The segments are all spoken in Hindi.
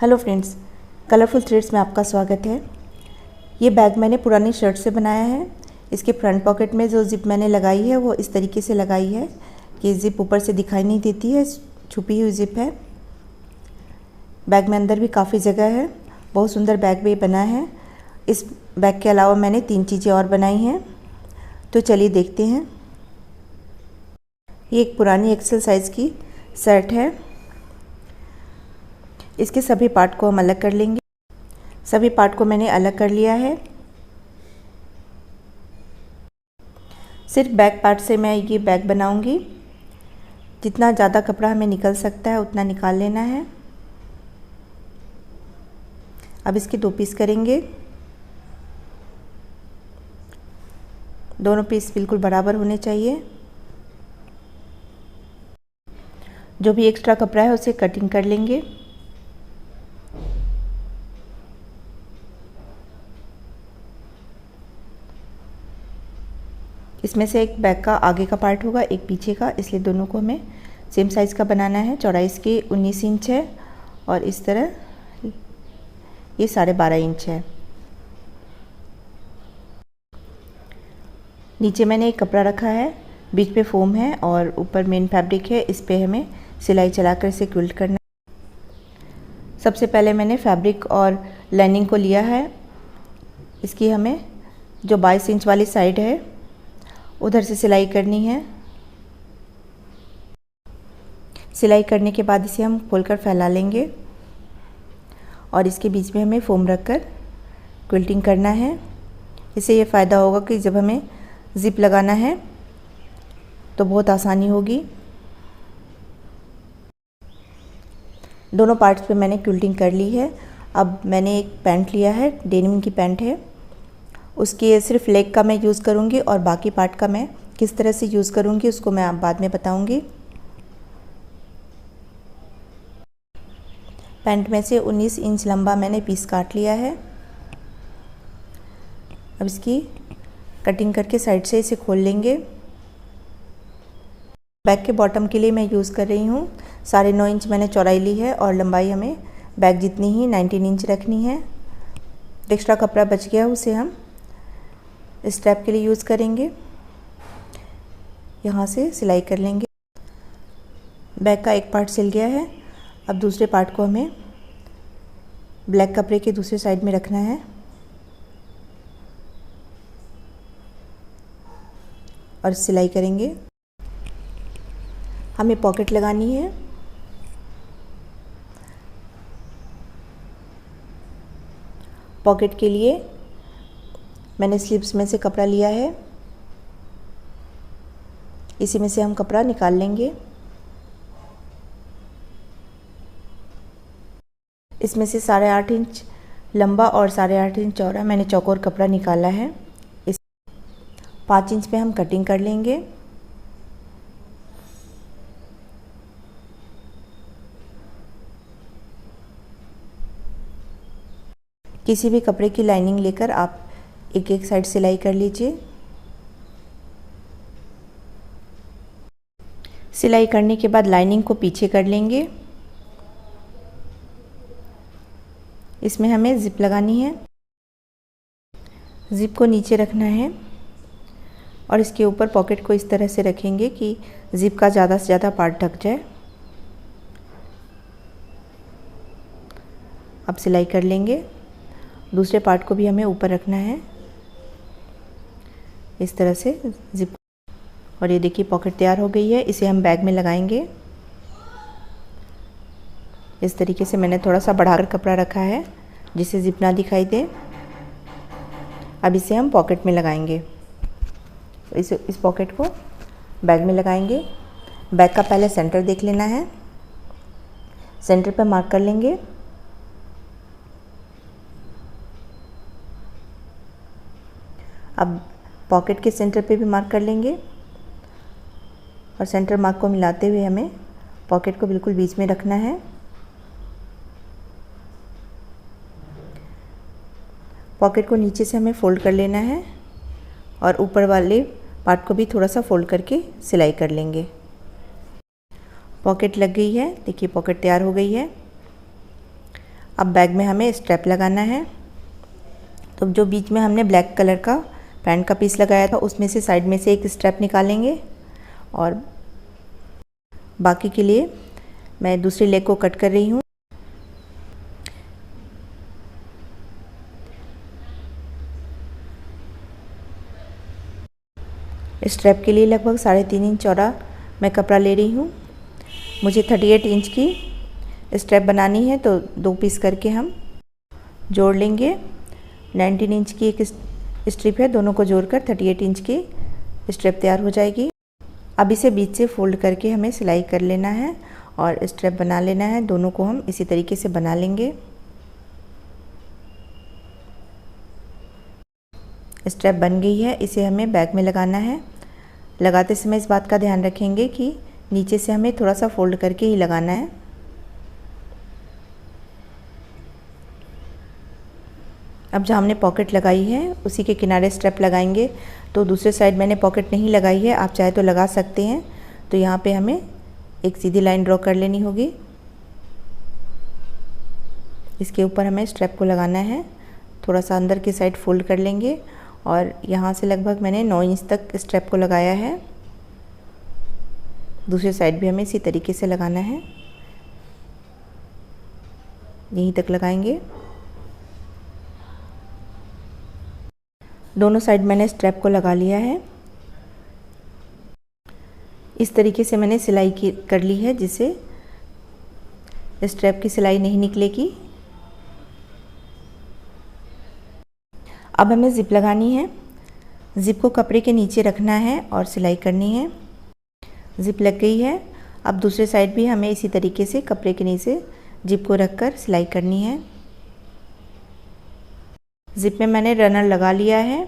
हेलो फ्रेंड्स, कलरफुल थ्रेड्स में आपका स्वागत है। ये बैग मैंने पुरानी शर्ट से बनाया है। इसके फ्रंट पॉकेट में जो जिप मैंने लगाई है वो इस तरीके से लगाई है कि जिप ऊपर से दिखाई नहीं देती है, छुपी हुई जिप है। बैग में अंदर भी काफ़ी जगह है, बहुत सुंदर बैग भी बना है। इस बैग के अलावा मैंने 3 चीज़ें और बनाई हैं, तो चलिए देखते हैं। ये एक पुरानी एक्सेल साइज़ की शर्ट है। इसके सभी पार्ट को हम अलग कर लेंगे। सभी पार्ट को मैंने अलग कर लिया है। सिर्फ बैक पार्ट से मैं ये बैग बनाऊंगी। जितना ज़्यादा कपड़ा हमें निकल सकता है उतना निकाल लेना है। अब इसके 2 पीस करेंगे। दोनों पीस बिल्कुल बराबर होने चाहिए। जो भी एक्स्ट्रा कपड़ा है उसे कटिंग कर लेंगे। इसमें से एक बैक का आगे का पार्ट होगा, एक पीछे का, इसलिए दोनों को हमें सेम साइज़ का बनाना है। चौड़ाई इसकी 19 इंच है और इस तरह ये 12.5 इंच है। नीचे मैंने एक कपड़ा रखा है, बीच पे फोम है और ऊपर मेन फैब्रिक है। इस पे हमें सिलाई चलाकर इसे क्विल्ट करना है। सबसे पहले मैंने फैब्रिक और लाइनिंग को लिया है। इसकी हमें जो 22 इंच वाली साइड है उधर से सिलाई करनी है। सिलाई करने के बाद इसे हम खोलकर फैला लेंगे और इसके बीच में हमें फोम रखकर क्विल्टिंग करना है। इससे ये फ़ायदा होगा कि जब हमें ज़िप लगाना है तो बहुत आसानी होगी। दोनों पार्ट्स पे मैंने क्विल्टिंग कर ली है। अब मैंने एक पैंट लिया है, डेनिम की पैंट है। उसकी सिर्फ लेग का मैं यूज़ करूँगी और बाकी पार्ट का मैं किस तरह से यूज़ करूँगी उसको मैं बाद में बताऊँगी। पैंट में से 19 इंच लंबा मैंने पीस काट लिया है। अब इसकी कटिंग करके साइड से इसे खोल लेंगे। बैग के बॉटम के लिए मैं यूज़ कर रही हूँ 9.5 इंच मैंने चौड़ाई ली है और लंबाई हमें बैग जितनी ही 19 इंच रखनी है। एक्स्ट्रा कपड़ा बच गया उसे हम स्ट्रैप के लिए यूज़ करेंगे। यहाँ से सिलाई कर लेंगे। बैग का एक पार्ट सिल गया है। अब दूसरे पार्ट को हमें ब्लैक कपड़े के दूसरे साइड में रखना है और सिलाई करेंगे। हमें पॉकेट लगानी है। पॉकेट के लिए मैंने स्लीव्स में से कपड़ा लिया है। इसी में से हम कपड़ा निकाल लेंगे। इसमें से 8.5 इंच लंबा और 8.5 इंच चौड़ा मैंने चौकोर कपड़ा निकाला है। इस 5 इंच पे हम कटिंग कर लेंगे। किसी भी कपड़े की लाइनिंग लेकर आप एक साइड सिलाई कर लीजिए। सिलाई करने के बाद लाइनिंग को पीछे कर लेंगे। इसमें हमें जिप लगानी है। जिप को नीचे रखना है और इसके ऊपर पॉकेट को इस तरह से रखेंगे कि जिप का ज़्यादा से ज़्यादा पार्ट ढक जाए। अब सिलाई कर लेंगे। दूसरे पार्ट को भी हमें ऊपर रखना है इस तरह से जिप। और ये देखिए पॉकेट तैयार हो गई है। इसे हम बैग में लगाएंगे। इस तरीके से मैंने थोड़ा सा बढ़ाकर कपड़ा रखा है जिससे जिप ना दिखाई दे। अब इसे हम पॉकेट में लगाएंगे। इस पॉकेट को बैग में लगाएंगे। बैग का पहले सेंटर देख लेना है। सेंटर पर मार्क कर लेंगे। अब पॉकेट के सेंटर पे भी मार्क कर लेंगे और सेंटर मार्क को मिलाते हुए हमें पॉकेट को बिल्कुल बीच में रखना है। पॉकेट को नीचे से हमें फोल्ड कर लेना है और ऊपर वाले पार्ट को भी थोड़ा सा फोल्ड करके सिलाई कर लेंगे। पॉकेट लग गई है। देखिए पॉकेट तैयार हो गई है। अब बैग में हमें स्ट्रैप लगाना है। तो जो बीच में हमने ब्लैक कलर का पैंट का पीस लगाया था उसमें से साइड में से एक स्ट्रैप निकालेंगे और बाकी के लिए मैं दूसरी लेग को कट कर रही हूँ। स्ट्रैप के लिए लगभग 3.5 इंच चौड़ा मैं कपड़ा ले रही हूँ। मुझे 38 इंच की स्ट्रैप बनानी है, तो 2 पीस करके हम जोड़ लेंगे। 19 इंच की एक स्ट्रिप है, दोनों को जोड़कर 38 इंच की स्ट्रैप तैयार हो जाएगी। अब इसे बीच से फोल्ड करके हमें सिलाई कर लेना है और स्ट्रैप बना लेना है। दोनों को हम इसी तरीके से बना लेंगे। स्ट्रैप बन गई है, इसे हमें बैग में लगाना है। लगाते समय इस बात का ध्यान रखेंगे कि नीचे से हमें थोड़ा सा फोल्ड करके ही लगाना है। अब जहाँ हमने पॉकेट लगाई है उसी के किनारे स्ट्रैप लगाएंगे। तो दूसरे साइड मैंने पॉकेट नहीं लगाई है, आप चाहे तो लगा सकते हैं। तो यहाँ पे हमें एक सीधी लाइन ड्रॉ कर लेनी होगी। इसके ऊपर हमें स्ट्रैप को लगाना है। थोड़ा सा अंदर की साइड फोल्ड कर लेंगे और यहाँ से लगभग मैंने 9 इंच तक स्ट्रैप को लगाया है। दूसरी साइड भी हमें इसी तरीके से लगाना है, यहीं तक लगाएंगे। दोनों साइड मैंने स्ट्रैप को लगा लिया है। इस तरीके से मैंने सिलाई कर ली है, जिससे स्ट्रैप की सिलाई नहीं निकलेगी। अब हमें ज़िप लगानी है। ज़िप को कपड़े के नीचे रखना है और सिलाई करनी है। ज़िप लग गई है। अब दूसरे साइड भी हमें इसी तरीके से कपड़े के नीचे ज़िप को रखकर सिलाई करनी है। ज़िप में मैंने रनर लगा लिया है।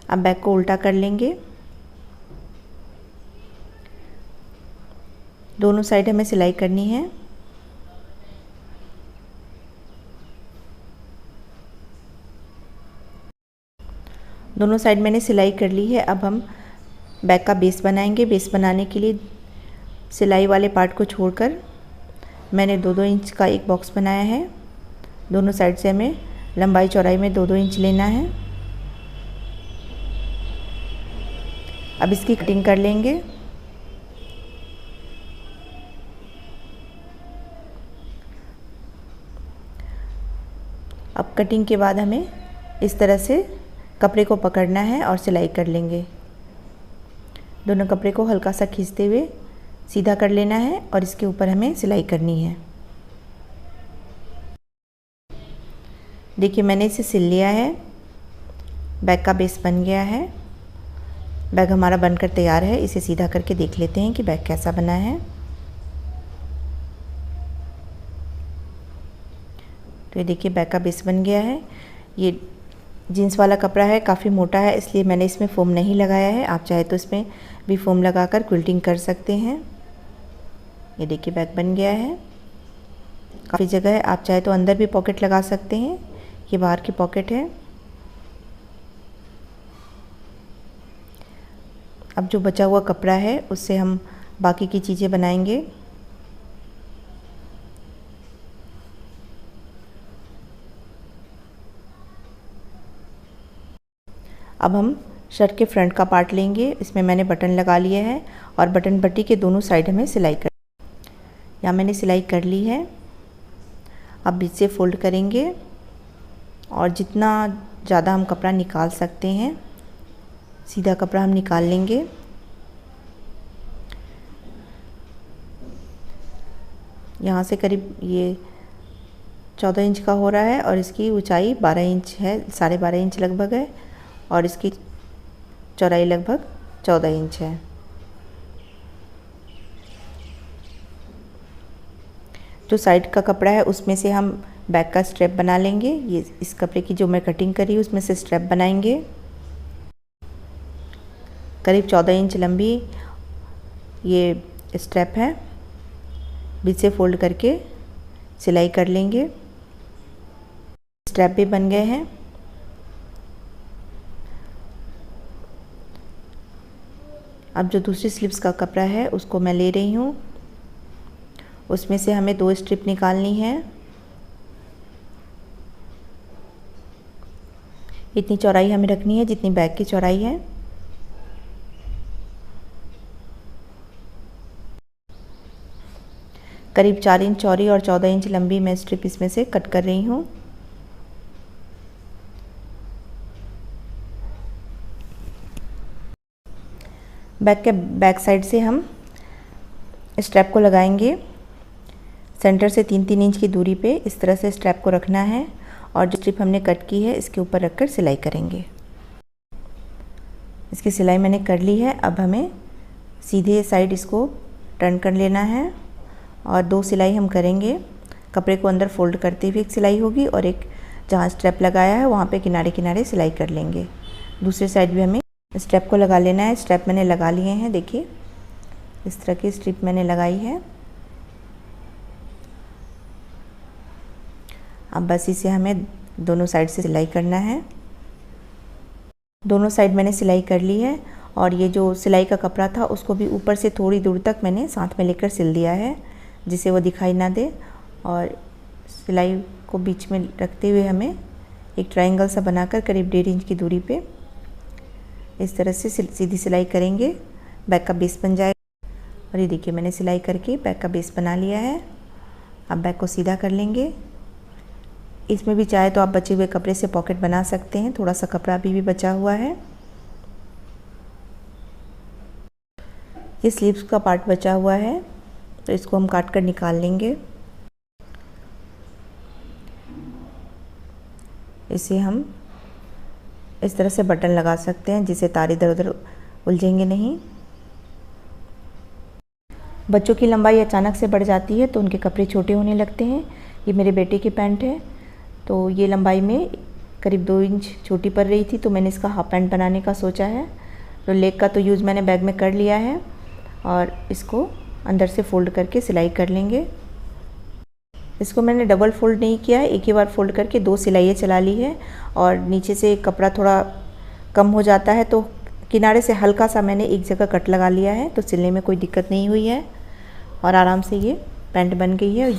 अब बैग को उल्टा कर लेंगे। दोनों साइड हमें सिलाई करनी है। दोनों साइड मैंने सिलाई कर ली है। अब हम बैग का बेस बनाएंगे। बेस बनाने के लिए सिलाई वाले पार्ट को छोड़कर मैंने 2-2 इंच का एक बॉक्स बनाया है। दोनों साइड से हमें लंबाई चौड़ाई में 2-2 इंच लेना है। अब इसकी कटिंग कर लेंगे। अब कटिंग के बाद हमें इस तरह से कपड़े को पकड़ना है और सिलाई कर लेंगे। दोनों कपड़े को हल्का सा खींचते हुए सीधा कर लेना है और इसके ऊपर हमें सिलाई करनी है। देखिए मैंने इसे सिल लिया है। बैग का बेस बन गया है। बैग हमारा बनकर तैयार है। इसे सीधा करके देख लेते हैं कि बैग कैसा बना है। तो ये देखिए बैग का बेस बन गया है। ये जीन्स वाला कपड़ा है, काफ़ी मोटा है, इसलिए मैंने इसमें फ़ोम नहीं लगाया है। आप चाहे तो इसमें भी फ़ोम लगाकर क्विल्टिंग कर सकते हैं। ये देखिए बैग बन गया है। काफ़ी जगह है, आप चाहे तो अंदर भी पॉकेट लगा सकते हैं। ये बाहर की पॉकेट है। अब जो बचा हुआ कपड़ा है उससे हम बाकी की चीज़ें बनाएंगे। अब हम शर्ट के फ्रंट का पार्ट लेंगे। इसमें मैंने बटन लगा लिए हैं और बटन पट्टी के दोनों साइड हमें सिलाई कर, यहाँ मैंने सिलाई कर ली है। अब बीच से फोल्ड करेंगे और जितना ज़्यादा हम कपड़ा निकाल सकते हैं सीधा कपड़ा हम निकाल लेंगे। यहाँ से करीब ये 14 इंच का हो रहा है और इसकी ऊंचाई 12 इंच है, 12.5 इंच लगभग है और इसकी चौड़ाई लगभग 14 इंच है। जो साइड का कपड़ा है उसमें से हम बैक का स्ट्रैप बना लेंगे। ये इस कपड़े की जो मैं कटिंग करी उसमें से स्ट्रैप बनाएंगे। करीब 14 इंच लंबी ये स्ट्रैप है। बीच से फोल्ड करके सिलाई कर लेंगे। स्ट्रैप भी बन गए हैं। अब जो दूसरी स्लीव्स का कपड़ा है उसको मैं ले रही हूँ उसमें से हमें 2 स्ट्रिप निकालनी है। इतनी चौड़ाई हमें रखनी है जितनी बैग की चौड़ाई है। करीब 4 इंच चौड़ी और 14 इंच लंबी मैं स्ट्रिप इसमें से कट कर रही हूँ। बैग के बैक साइड से हम स्ट्रैप को लगाएंगे। सेंटर से 3-3 इंच की दूरी पे इस तरह से स्ट्रैप को रखना है और जो स्ट्रिप हमने कट की है इसके ऊपर रखकर सिलाई करेंगे। इसकी सिलाई मैंने कर ली है। अब हमें सीधे साइड इसको टर्न कर लेना है और 2 सिलाई हम करेंगे। कपड़े को अंदर फोल्ड करते हुए एक सिलाई होगी और एक जहाँ स्ट्रैप लगाया है वहाँ पे किनारे किनारे सिलाई कर लेंगे। दूसरे साइड भी हमें स्ट्रैप को लगा लेना है। स्ट्रैप मैंने लगा लिए हैं, देखिए इस तरह की स्ट्रिप मैंने लगाई है। अब बस इसे हमें दोनों साइड से सिलाई करना है। दोनों साइड मैंने सिलाई कर ली है और ये जो सिलाई का कपड़ा था उसको भी ऊपर से थोड़ी दूर तक मैंने साथ में लेकर सिल दिया है जिससे वो दिखाई ना दे। और सिलाई को बीच में रखते हुए हमें एक ट्रायंगल सा बनाकर करीब 1.5 इंच की दूरी पे इस तरह से सीधी सिलाई करेंगे। बैक का बेस बन जाएगा। और ये देखिए मैंने सिलाई करके बैक का बेस बना लिया है। अब बैक को सीधा कर लेंगे। इसमें भी चाहे तो आप बचे हुए कपड़े से पॉकेट बना सकते हैं। थोड़ा सा कपड़ा अभी भी बचा हुआ है। ये स्लीव्स का पार्ट बचा हुआ है तो इसको हम काट कर निकाल लेंगे। इसे हम इस तरह से बटन लगा सकते हैं जिससे तार इधर उधर उलझेंगे नहीं। बच्चों की लंबाई अचानक से बढ़ जाती है तो उनके कपड़े छोटे होने लगते हैं। ये मेरे बेटे की पैंट है तो ये लंबाई में करीब 2 इंच छोटी पड़ रही थी तो मैंने इसका हाफ पैंट बनाने का सोचा है। तो लेग का तो यूज़ मैंने बैग में कर लिया है और इसको अंदर से फोल्ड करके सिलाई कर लेंगे। इसको मैंने डबल फोल्ड नहीं किया है, एक ही बार फोल्ड करके 2 सिलाइयाँ चला ली है। और नीचे से कपड़ा थोड़ा कम हो जाता है तो किनारे से हल्का सा मैंने एक जगह कट लगा लिया है तो सिलने में कोई दिक्कत नहीं हुई है और आराम से ये पैंट बन गई है।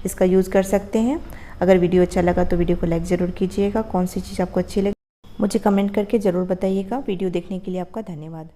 इसका यूज़ कर सकते हैं। अगर वीडियो अच्छा लगा तो वीडियो को लाइक ज़रूर कीजिएगा। कौन सी चीज़ आपको अच्छी लगी मुझे कमेंट करके ज़रूर बताइएगा। वीडियो देखने के लिए आपका धन्यवाद।